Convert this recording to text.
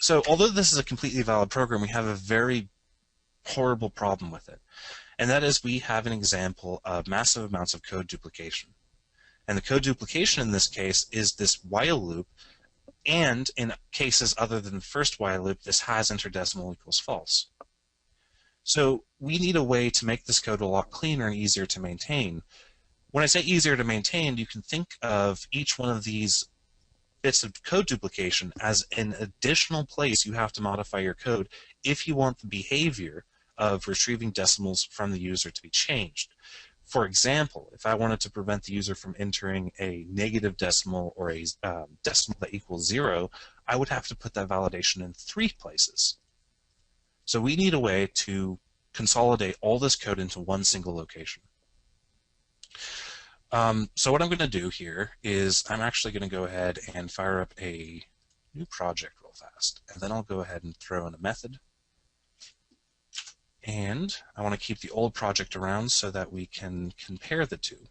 So although this is a completely valid program, we have a very horrible problem with it. And that is we have an example of massive amounts of code duplication. And the code duplication in this case is this while loop, and in cases other than the first while loop, this has interdecimal equals false. So we need a way to make this code a lot cleaner and easier to maintain. When I say easier to maintain, you can think of each one of these bits of code duplication as an additional place you have to modify your code if you want the behavior of retrieving decimals from the user to be changed. For example, if I wanted to prevent the user from entering a negative decimal or a decimal that equals 0, I would have to put that validation in 3 places. So we need a way to consolidate all this code into one single location. So what I'm going to do here is I'm actually going to go ahead and fire up a new project real fast, and then I'll go ahead and throw in a method. And I want to keep the old project around so that we can compare the two.